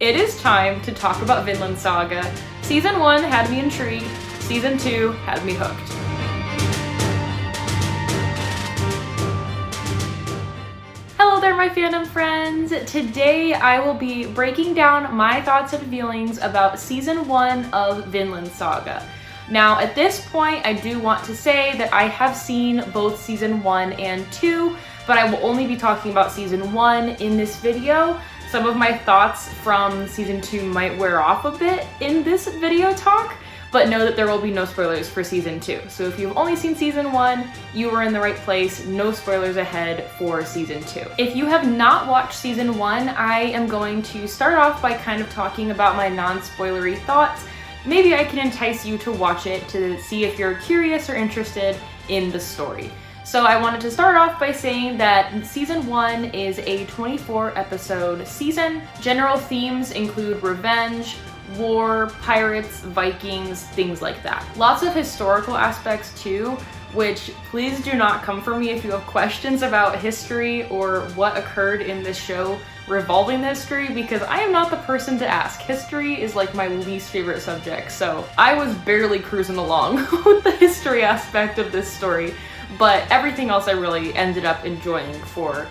It is time to talk about Vinland Saga. Season 1 had me intrigued, Season 2 had me hooked. Hello there, my fandom friends! Today I will be breaking down my thoughts and feelings about Season 1 of Vinland Saga. Now, at this point, I do want to say that I have seen both Season 1 and 2, but I will only be talking about Season 1 in this video. Some of my thoughts from Season 2 might wear off a bit in this video talk, but know that there will be no spoilers for Season 2. So if you've only seen Season 1, you are in the right place. No spoilers ahead for Season 2. If you have not watched Season 1, I am going to start off by kind of talking about my non-spoilery thoughts. Maybe I can entice you to watch it to see if you're curious or interested in the story. So I wanted to start off by saying that Season 1 is a 24-episode season. General themes include revenge, war, pirates, Vikings, things like that. Lots of historical aspects too, which please do not come for me if you have questions about history or what occurred in this show revolving the history, because I am not the person to ask. History is like my least favorite subject, so I was barely cruising along with the history aspect of this story. But everything else I really ended up enjoying for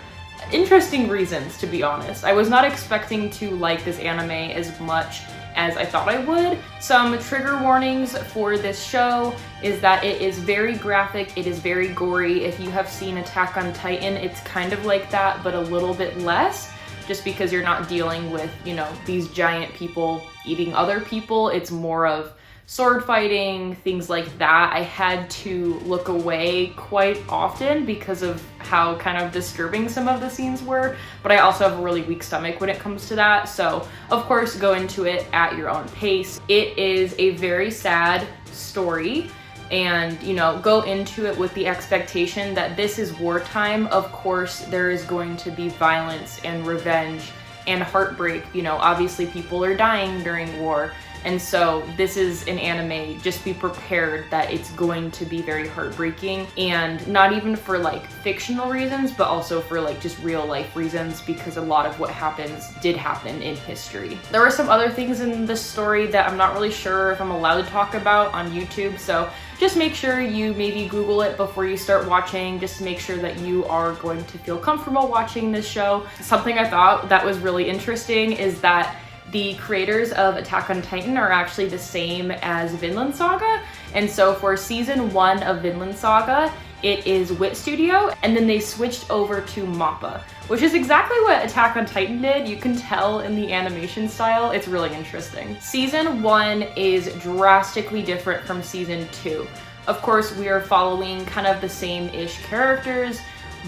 interesting reasons, to be honest. I was not expecting to like this anime as much as I thought I would. Some trigger warnings for this show is that it is very graphic, it is very gory. If you have seen Attack on Titan, it's kind of like that, but a little bit less, just because you're not dealing with, you know, these giant people eating other people. It's more of sword fighting, things like that. I had to look away quite often because of how kind of disturbing some of the scenes were, but I also have a really weak stomach when it comes to that, so of course go into it at your own pace. It is a very sad story, and you know, go into it with the expectation that this is wartime. Of course there is going to be violence and revenge and heartbreak. You know, obviously people are dying during war. And so this is an anime, just be prepared that it's going to be very heartbreaking, and not even for like fictional reasons, but also for like just real life reasons, because a lot of what happens did happen in history. There were some other things in this story that I'm not really sure if I'm allowed to talk about on YouTube, so just make sure you maybe Google it before you start watching, just to make sure that you are going to feel comfortable watching this show. Something I thought that was really interesting is that the creators of Attack on Titan are actually the same as Vinland Saga. And so for Season 1 of Vinland Saga, it is Wit Studio, and then they switched over to MAPPA, which is exactly what Attack on Titan did. You can tell in the animation style. It's really interesting. Season 1 is drastically different from Season 2. Of course, we are following kind of the same-ish characters,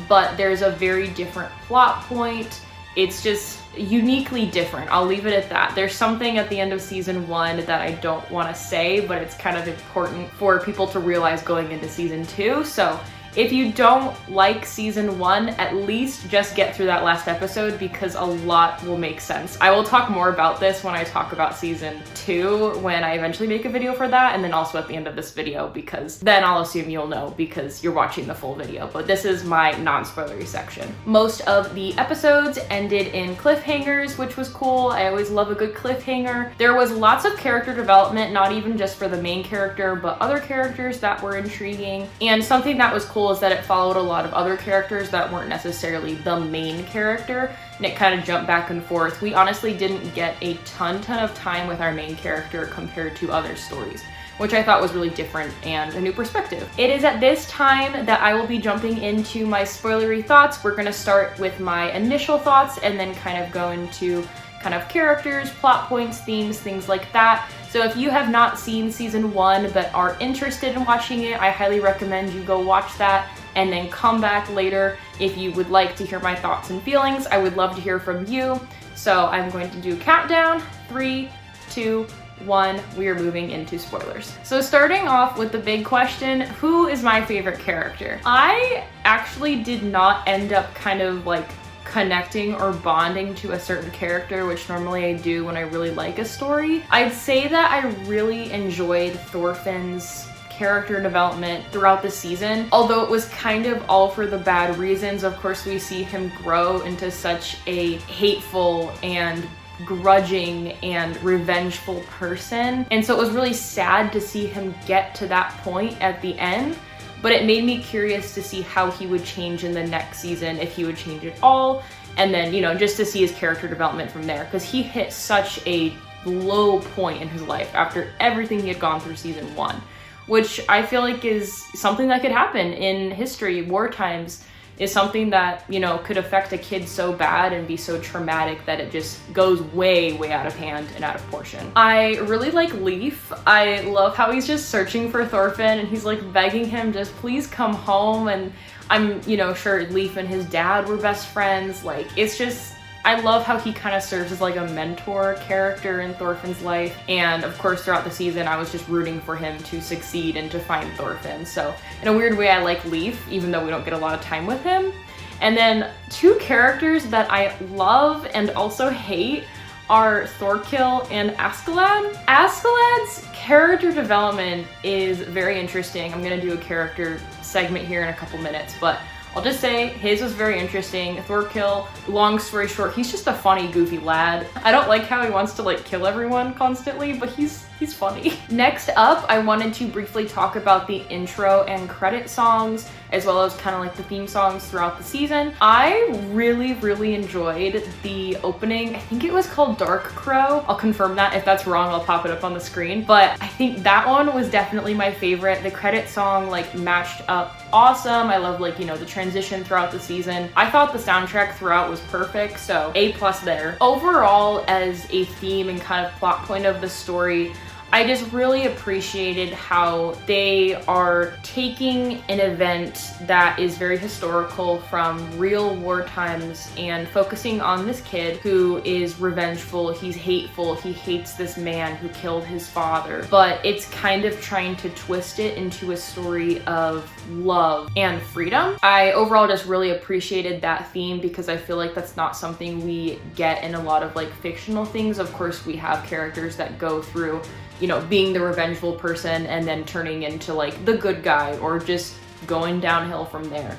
but there's a very different plot point. It's just uniquely different. I'll leave it at that. There's something at the end of Season 1 that I don't want to say, but it's kind of important for people to realize going into Season 2. So if you don't like Season 1, at least just get through that last episode, because a lot will make sense. I will talk more about this when I talk about Season 2, when I eventually make a video for that, and then also at the end of this video, because then I'll assume you'll know because you're watching the full video. But this is my non-spoilery section. Most of the episodes ended in cliffhangers, which was cool. I always love a good cliffhanger. There was lots of character development, not even just for the main character, but other characters that were intriguing. And something that was cool is that it followed a lot of other characters that weren't necessarily the main character, and it kind of jumped back and forth. We honestly didn't get a ton of time with our main character compared to other stories, which I thought was really different and a new perspective. It is at this time that I will be jumping into my spoilery thoughts. We're gonna start with my initial thoughts and then kind of go into kind of characters, plot points, themes, things like that. So if you have not seen Season 1 but are interested in watching it, I highly recommend you go watch that and then come back later if you would like to hear my thoughts and feelings. I would love to hear from you. So I'm going to do countdown, 3, 2, 1, we are moving into spoilers. So starting off with the big question, who is my favorite character? I actually did not end up kind of like connecting or bonding to a certain character, which normally I do when I really like a story. I'd say that I really enjoyed Thorfinn's character development throughout the season, although it was kind of all for the bad reasons. Of course, we see him grow into such a hateful and grudging and revengeful person. And so it was really sad to see him get to that point at the end, but it made me curious to see how he would change in the next season, if he would change at all, and then, you know, just to see his character development from there, because he hit such a low point in his life after everything he had gone through season 1, which I feel like is something that could happen in history. War times is something that, you know, could affect a kid so bad and be so traumatic that it just goes way, way out of hand and out of proportion. I really like Leif. I love how he's just searching for Thorfinn and he's like begging him, just please come home. And I'm, you know, sure Leif and his dad were best friends. Like, it's just, I love how he kind of serves as like a mentor character in Thorfinn's life. And of course, throughout the season, I was just rooting for him to succeed and to find Thorfinn. So in a weird way, I like Leif, even though we don't get a lot of time with him. And then two characters that I love and also hate are Thorkill and Askeladd. Askeladd's character development is very interesting. I'm gonna do a character segment here in a couple minutes, but I'll just say his was very interesting. Thorkill, long story short, he's just a funny, goofy lad. I don't like how he wants to like kill everyone constantly, but he's funny. Next up, I wanted to briefly talk about the intro and credit songs, as well as kind of like the theme songs throughout the season. I really, really enjoyed the opening. I think it was called Dark Crow. I'll confirm that. If that's wrong, I'll pop it up on the screen. But I think that one was definitely my favorite. The credit song like matched up awesome. I love like, you know, the transition throughout the season. I thought the soundtrack throughout was perfect, so A+ there. Overall, as a theme and kind of plot point of the story, I just really appreciated how they are taking an event that is very historical from real war times and focusing on this kid who is revengeful, he's hateful, he hates this man who killed his father, but it's kind of trying to twist it into a story of love and freedom. I overall just really appreciated that theme because I feel like that's not something we get in a lot of like fictional things. Of course, we have characters that go through, you know, being the revengeful person and then turning into like the good guy or just going downhill from there.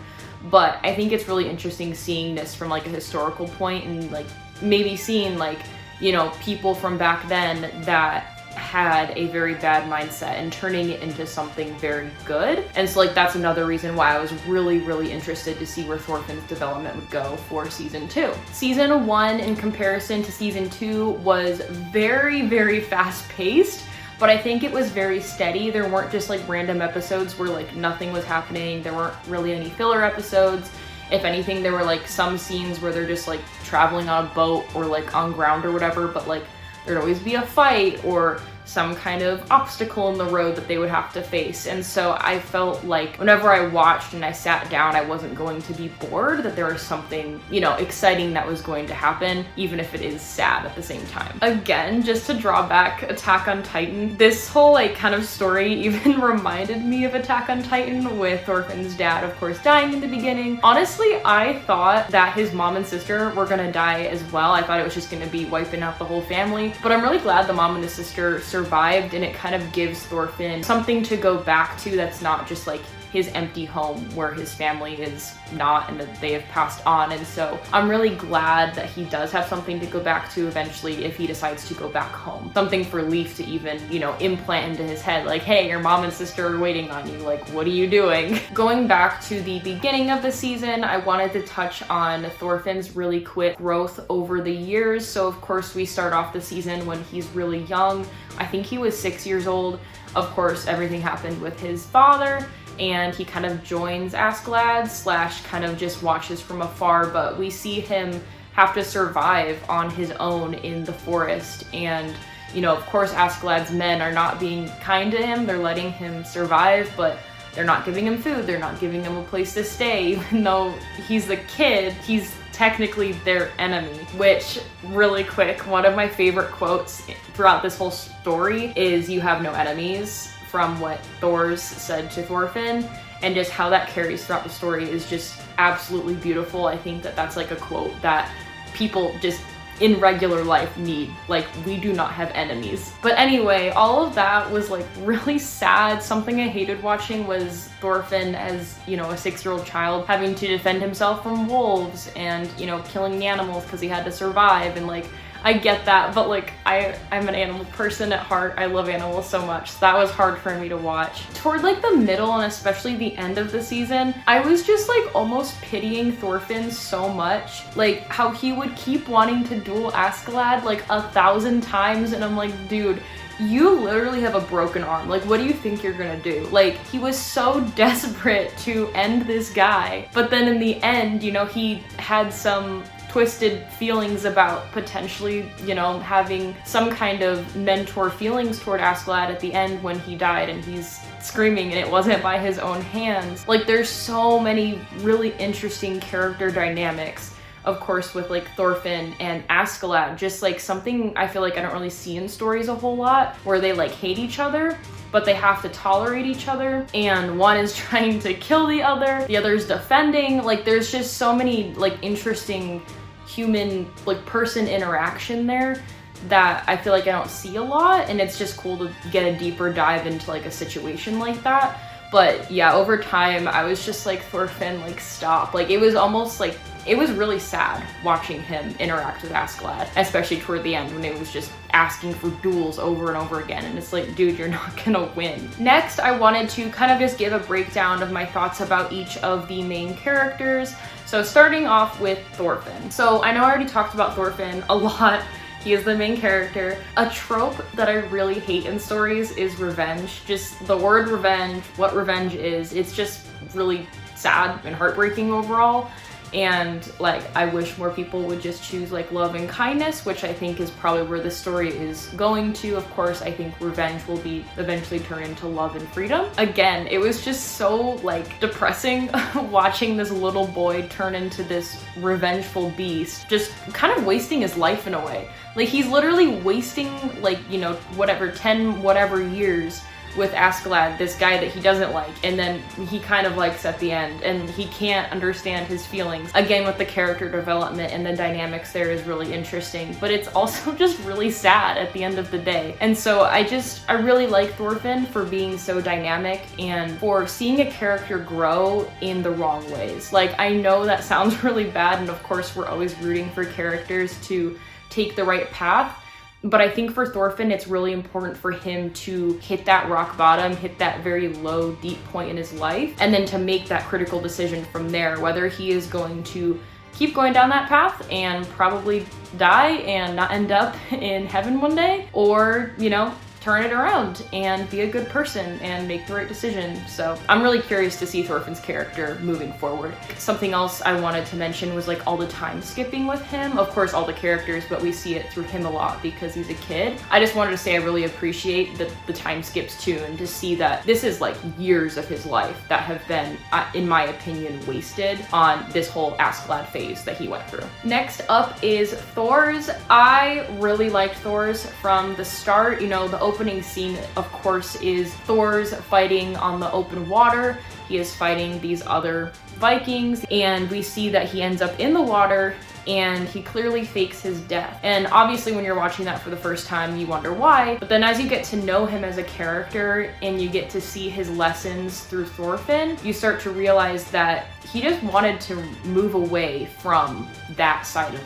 But I think it's really interesting seeing this from like a historical point and like maybe seeing like, you know, people from back then that had a very bad mindset and turning it into something very good. And so like that's another reason why I was really, really interested to see where Thorfinn's development would go for season 2. Season 1 in comparison to season 2 was very, very fast paced, but I think it was very steady. There weren't just like random episodes where like nothing was happening. There weren't really any filler episodes. If anything, there were like some scenes where they're just like traveling on a boat or like on ground or whatever, but like there'd always be a fight or some kind of obstacle in the road that they would have to face. And so I felt like whenever I watched and I sat down, I wasn't going to be bored, that there was something, you know, exciting that was going to happen, even if it is sad at the same time. Again, just to draw back Attack on Titan, this whole like kind of story even reminded me of Attack on Titan with Thorfinn's dad, of course, dying in the beginning. Honestly, I thought that his mom and sister were gonna die as well. I thought it was just gonna be wiping out the whole family, but I'm really glad the mom and the sister survived, and it kind of gives Thorfinn something to go back to that's not just like his empty home where his family is not and that they have passed on. And so I'm really glad that he does have something to go back to eventually if he decides to go back home. Something for Leif to even, you know, implant into his head, like, hey, your mom and sister are waiting on you, like, what are you doing? Going back to the beginning of the season, I wanted to touch on Thorfinn's really quick growth over the years. So of course we start off the season when he's really young. I think he was 6 years old. Of course, everything happened with his father, and he kind of joins Askeladd / kind of just watches from afar, but we see him have to survive on his own in the forest. And, you know, of course, Askeladd's men are not being kind to him. They're letting him survive, but they're not giving him food. They're not giving him a place to stay. Even though he's the kid, he's technically their enemy. Which, really quick, one of my favorite quotes throughout this whole story is, "You have no enemies," from what Thor's said to Thorfinn, and just how that carries throughout the story is just absolutely beautiful. I think that that's like a quote that people just in regular life need. Like, we do not have enemies. But anyway, all of that was like really sad. Something I hated watching was Thorfinn as, you know, a 6-year-old child having to defend himself from wolves and, you know, killing the animals because he had to survive. And like, I get that, but like I'm an animal person at heart. I love animals so much. So that was hard for me to watch. Toward like the middle and especially the end of the season, I was just like almost pitying Thorfinn so much. Like how he would keep wanting to duel Askeladd like 1,000 times, and I'm like, dude, you literally have a broken arm. Like, what do you think you're gonna do? Like, he was so desperate to end this guy, but then in the end, you know, he had some twisted feelings about potentially, you know, having some kind of mentor feelings toward Askeladd at the end when he died and he's screaming and it wasn't by his own hands. Like, there's so many really interesting character dynamics, of course, with like Thorfinn and Askeladd, just like something I feel like I don't really see in stories a whole lot, where they like hate each other, but they have to tolerate each other, and one is trying to kill the other's defending. Like, there's just so many like interesting human like person interaction there that I feel like I don't see a lot, and it's just cool to get a deeper dive into like a situation like that. But yeah, over time I was just like, Thorfinn, like stop. Like, it was almost like, it was really sad watching him interact with Askeladd, especially toward the end when it was just asking for duels over and over again, and it's like, dude, you're not gonna win. Next, I wanted to kind of just give a breakdown of my thoughts about each of the main characters. So starting off with Thorfinn. So I know I already talked about Thorfinn a lot. He is the main character. A trope that I really hate in stories is revenge. Just the word revenge, what revenge is, it's just really sad and heartbreaking overall. And like, I wish more people would just choose like love and kindness, which I think is probably where the story is going to. Of course, I think revenge will be eventually turn into love and freedom. Again, it was just so like depressing watching this little boy turn into this revengeful beast, just kind of wasting his life in a way. Like, he's literally wasting like, you know, whatever, 10 whatever years with Askeladd, this guy that he doesn't like, and then he kind of likes at the end, and he can't understand his feelings. Again, with the character development and the dynamics there is really interesting, but it's also just really sad at the end of the day. And so I really like Thorfinn for being so dynamic and for seeing a character grow in the wrong ways. Like, I know that sounds really bad, and of course we're always rooting for characters to take the right path, but I think for Thorfinn, it's really important for him to hit that rock bottom, hit that very low, deep point in his life, and then to make that critical decision from there, whether he is going to keep going down that path and probably die and not end up in heaven one day, or, you know, turn it around and be a good person and make the right decision. So I'm really curious to see Thorfinn's character moving forward. Something else I wanted to mention was like all the time skipping with him. Of course, all the characters, but we see it through him a lot because he's a kid. I just wanted to say I really appreciate the time skips too, and to see that this is like years of his life that have been, in my opinion, wasted on this whole Askeladd phase that he went through. Next up is Thor's. I really liked Thor's from the start. You know, the opening scene, of course, is Thor's fighting on the open water. He is fighting these other Vikings, and we see that he ends up in the water and he clearly fakes his death. And obviously when you're watching that for the first time, you wonder why, but then as you get to know him as a character and you get to see his lessons through Thorfinn, you start to realize that he just wanted to move away from that side of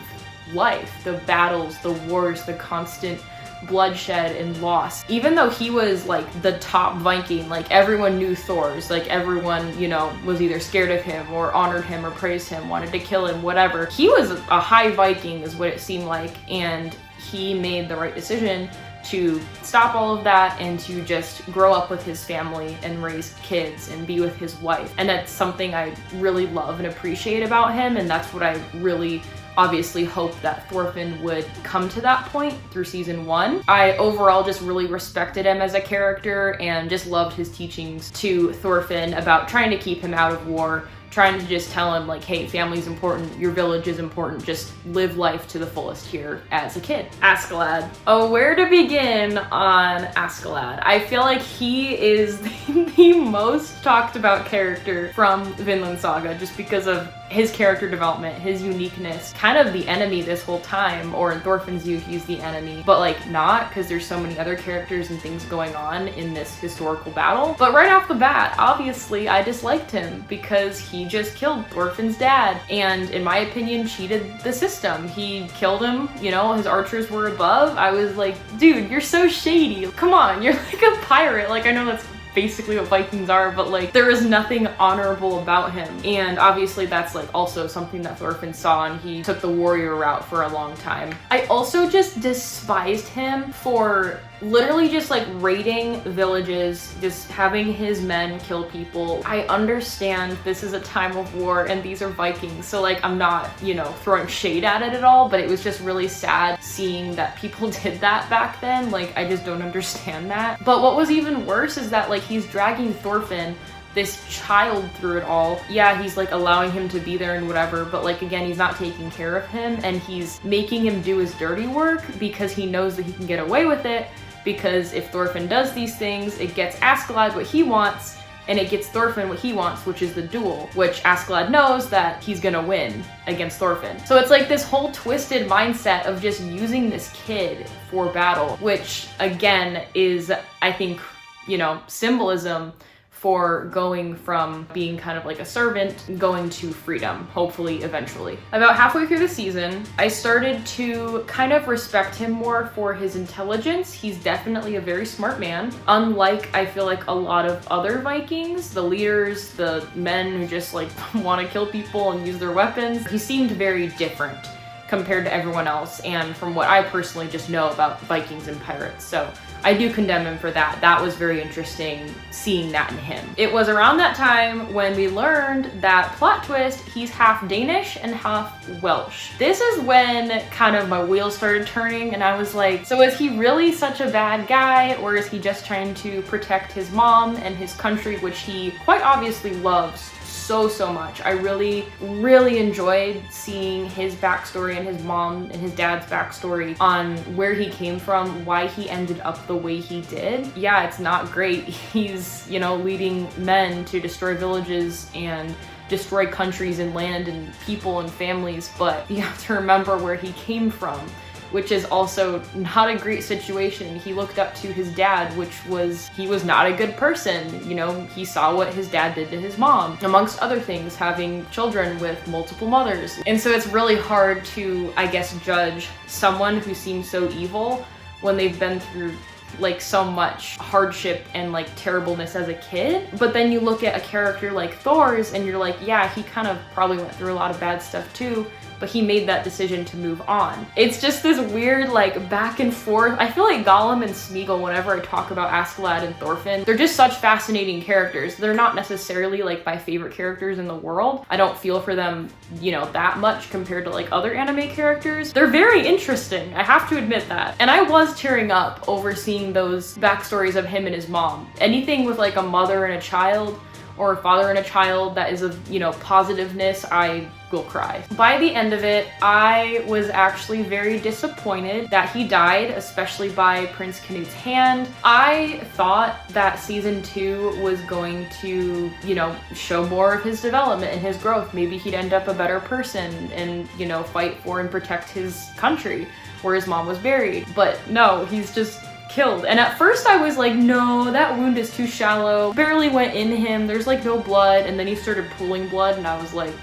life, the battles, the wars, the constant bloodshed and loss. Even though he was like the top Viking, like everyone knew Thor's, like everyone, you know, was either scared of him or honored him or praised him, wanted to kill him, whatever. He was a high Viking is what it seemed like, and he made the right decision to stop all of that and to just grow up with his family and raise kids and be with his wife. And that's something I really love and appreciate about him, and that's what I really obviously hope that Thorfinn would come to that point through season 1. I overall just really respected him as a character and just loved his teachings to Thorfinn about trying to keep him out of war, trying to just tell him like, hey, family's important, your village is important, just live life to the fullest here as a kid. Askeladd. Oh, where to begin on Askeladd? I feel like he is the most talked about character from Vinland Saga just because of his character development, his uniqueness, kind of the enemy this whole time, or in Thorfinn's view, he's the enemy, but like not, because there's so many other characters and things going on in this historical battle. But right off the bat, obviously, I disliked him because he just killed Thorfinn's dad, and in my opinion, cheated the system. He killed him, you know, his archers were above. I was like, dude, you're so shady. Come on, you're like a pirate. Like, I know that's basically what Vikings are, but like there is nothing honorable about him. And obviously that's like also something that Thorfinn saw, and he took the warrior route for a long time. I also just despised him for literally just like raiding villages, just having his men kill people. I understand this is a time of war and these are Vikings, so like I'm not, you know, throwing shade at it at all, but it was just really sad seeing that people did that back then. Like, I just don't understand that. But what was even worse is that like he's dragging Thorfinn, this child, through it all. Yeah, he's like allowing him to be there and whatever, but like again, he's not taking care of him, and he's making him do his dirty work because he knows that he can get away with it, because if Thorfinn does these things, it gets Askeladd what he wants, and it gets Thorfinn what he wants, which is the duel, which Askeladd knows that he's gonna win against Thorfinn. So it's like this whole twisted mindset of just using this kid for battle, which again is, I think, you know, symbolism for going from being kind of like a servant, going to freedom, hopefully, eventually. About halfway through the season, I started to kind of respect him more for his intelligence. He's definitely a very smart man. Unlike, I feel like, a lot of other Vikings, the leaders, the men who just like want to kill people and use their weapons, he seemed very different compared to everyone else, and from what I personally just know about Vikings and pirates. So I do condemn him for that. That was very interesting seeing that in him. It was around that time when we learned that, plot twist, he's half Danish and half Welsh. This is when kind of my wheels started turning, and I was like, so is he really such a bad guy, or is he just trying to protect his mom and his country, which he quite obviously loves so much. I really enjoyed seeing his backstory and his mom and his dad's backstory on where he came from, why he ended up the way he did. Yeah, it's not great. He's, you know, leading men to destroy villages and destroy countries and land and people and families, but you have to remember where he came from, which is also not a great situation. He looked up to his dad, he was not a good person. You know, he saw what his dad did to his mom, amongst other things, having children with multiple mothers. And so it's really hard to, I guess, judge someone who seems so evil when they've been through like so much hardship and like terribleness as a kid. But then you look at a character like Thor's and you're like, yeah, he kind of probably went through a lot of bad stuff too, but he made that decision to move on. It's just this weird like back and forth. I feel like Gollum and Smeagol, whenever I talk about Askeladd and Thorfinn, they're just such fascinating characters. They're not necessarily like my favorite characters in the world. I don't feel for them, you know, that much compared to like other anime characters. They're very interesting, I have to admit that. And I was tearing up over seeing those backstories of him and his mom. Anything with like a mother and a child, or a father and a child that is of, you know, positiveness, I will cry. By the end of it, I was actually very disappointed that he died, especially by Prince Canute's hand. I thought that season 2 was going to, you know, show more of his development and his growth. Maybe he'd end up a better person and, you know, fight for and protect his country where his mom was buried. But no, he's just killed. And at first I was like, no, that wound is too shallow, barely went in him, there's like no blood. And then he started pooling blood and I was like,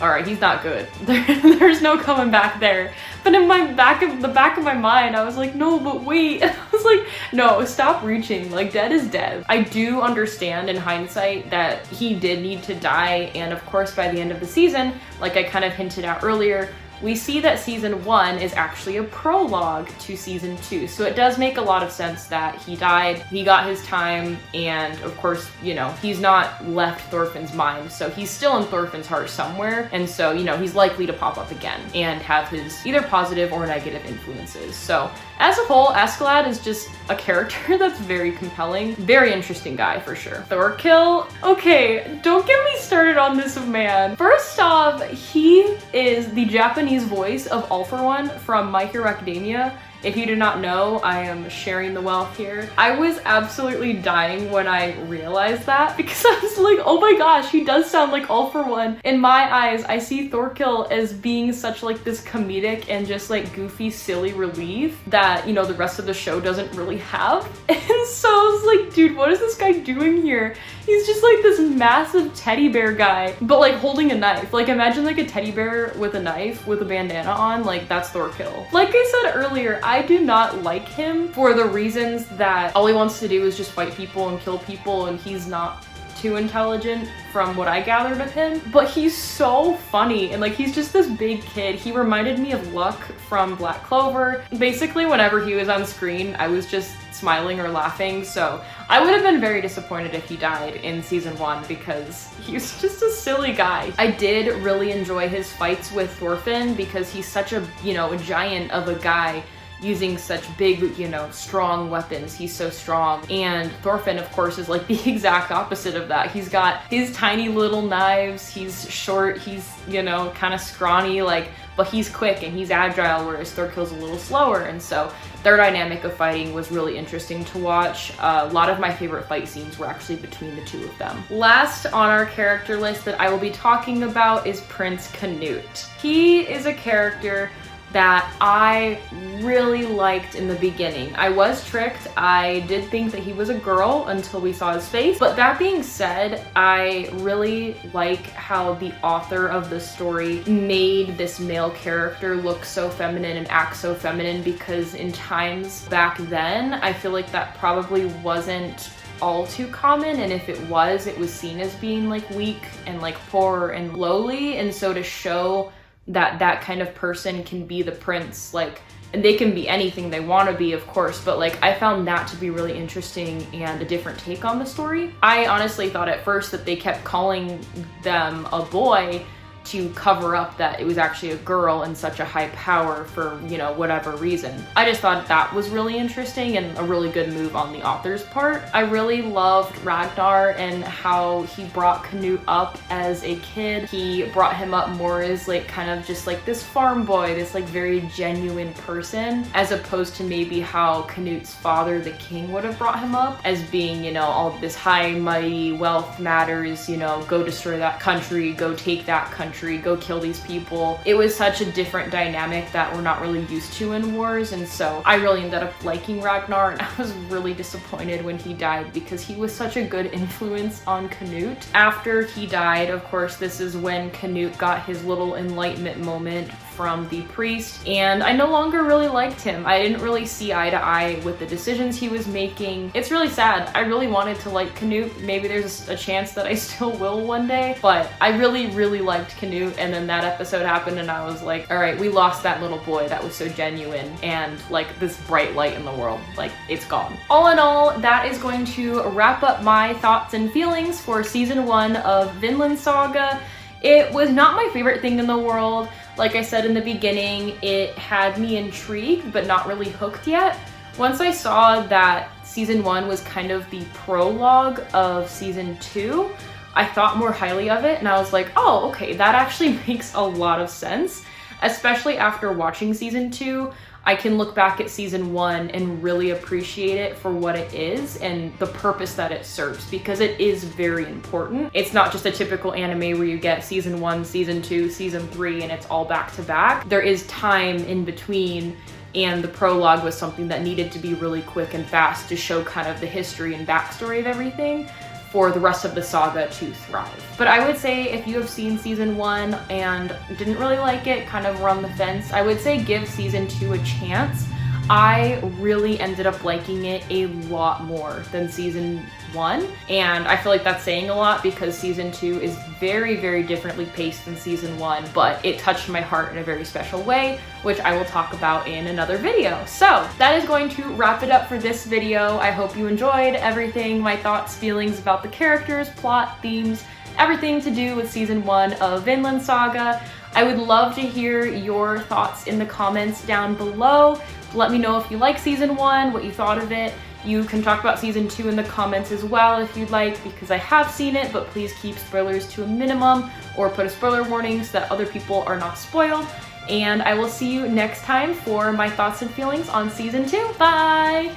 all right, he's not good. There's no coming back there. But in the back of my mind, I was like, no, but wait. I was like, no, stop reaching. Like, dead is dead. I do understand in hindsight that he did need to die. And of course, by the end of the season, like I kind of hinted at earlier, we see that season 1 is actually a prologue to season 2. So it does make a lot of sense that he died, he got his time, and of course, you know, he's not left Thorfinn's mind, so he's still in Thorfinn's heart somewhere. And so, you know, he's likely to pop up again and have his either positive or negative influences. So as a whole, Askeladd is just a character that's very compelling. Very interesting guy for sure. Thorkill, okay, don't get me started on this man. First off, he is the Japanese voice of All For One from My Hero Academia, If you do not know, I am sharing the wealth here. I was absolutely dying when I realized that because I was like, oh my gosh, he does sound like All For One. In my eyes, I see Thorkill as being such like this comedic and just like goofy, silly relief that, you know, the rest of the show doesn't really have. And so I was like, dude, what is this guy doing here? He's just like this massive teddy bear guy, but like holding a knife. Like imagine like a teddy bear with a knife with a bandana on, like that's Thorkill. Like I said earlier, I do not like him for the reasons that all he wants to do is just fight people and kill people, and he's not too intelligent from what I gathered of him, but he's so funny and like he's just this big kid. He reminded me of Luck from Black Clover. Basically whenever he was on screen, I was just smiling or laughing, so I would have been very disappointed if he died in season 1 because he was just a silly guy. I did really enjoy his fights with Thorfinn because he's such a, you know, a giant of a guy using such big, you know, strong weapons. He's so strong. And Thorfinn, of course, is like the exact opposite of that. He's got his tiny little knives, he's short, he's, you know, kind of scrawny, like, but he's quick and he's agile, whereas Thorkill's a little slower. And so their dynamic of fighting was really interesting to watch. A lot of my favorite fight scenes were actually between the two of them. Last on our character list that I will be talking about is Prince Canute. He is a character that I really liked in the beginning. I was tricked. I did think that he was a girl until we saw his face. But that being said, I really like how the author of the story made this male character look so feminine and act so feminine, because in times back then, I feel like that probably wasn't all too common, and if it was seen as being like weak and like poor and lowly. And so to show that that kind of person can be the prince, like, and they can be anything they want to be, of course, but like I found that to be really interesting and a different take on the story. I honestly thought at first that they kept calling them a boy to cover up that it was actually a girl and such a high power for, you know, whatever reason. I just thought that was really interesting and a really good move on the author's part. I really loved Ragnar and how he brought Canute up as a kid. He brought him up more as like kind of just like this farm boy, this like very genuine person, as opposed to maybe how Canute's father, the king, would have brought him up as being, you know, all this high mighty wealth matters, you know, go destroy that country, go take that country, go kill these people. It was such a different dynamic that we're not really used to in wars, and so I really ended up liking Ragnar, and I was really disappointed when he died because he was such a good influence on Canute. After he died, of course, this is when Canute got his little enlightenment moment from the priest, and I no longer really liked him. I didn't really see eye to eye with the decisions he was making. It's really sad. I really wanted to like Canute. Maybe there's a chance that I still will one day, but I really, really liked Canute, and then that episode happened and I was like, all right, we lost that little boy that was so genuine and like this bright light in the world. Like, it's gone. All in all, that is going to wrap up my thoughts and feelings for season 1 of Vinland Saga. It was not my favorite thing in the world. Like I said in the beginning, it had me intrigued, but not really hooked yet. Once I saw that season 1 was kind of the prologue of season 2, I thought more highly of it, and I was like, oh, okay, that actually makes a lot of sense. Especially after watching season 2, I can look back at season 1 and really appreciate it for what it is and the purpose that it serves, because it is very important. It's not just a typical anime where you get season 1, season 2, season 3, and it's all back to back. There is time in between, and the prologue was something that needed to be really quick and fast to show kind of the history and backstory of everything for the rest of the saga to thrive. But I would say if you have seen season 1 and didn't really like it, kind of were on the fence, I would say give season 2 a chance. I really ended up liking it a lot more than season 1, and I feel like that's saying a lot because season 2 is very, very differently paced than season 1, but it touched my heart in a very special way, which I will talk about in another video. So that is going to wrap it up for this video. I hope you enjoyed everything, my thoughts, feelings about the characters, plot, themes, everything to do with season 1 of Vinland Saga. I would love to hear your thoughts in the comments down below. Let me know if you like season 1, what you thought of it, You can talk about season 2 in the comments as well if you'd like, because I have seen it, but please keep spoilers to a minimum or put a spoiler warning so that other people are not spoiled. And I will see you next time for my thoughts and feelings on season 2. Bye!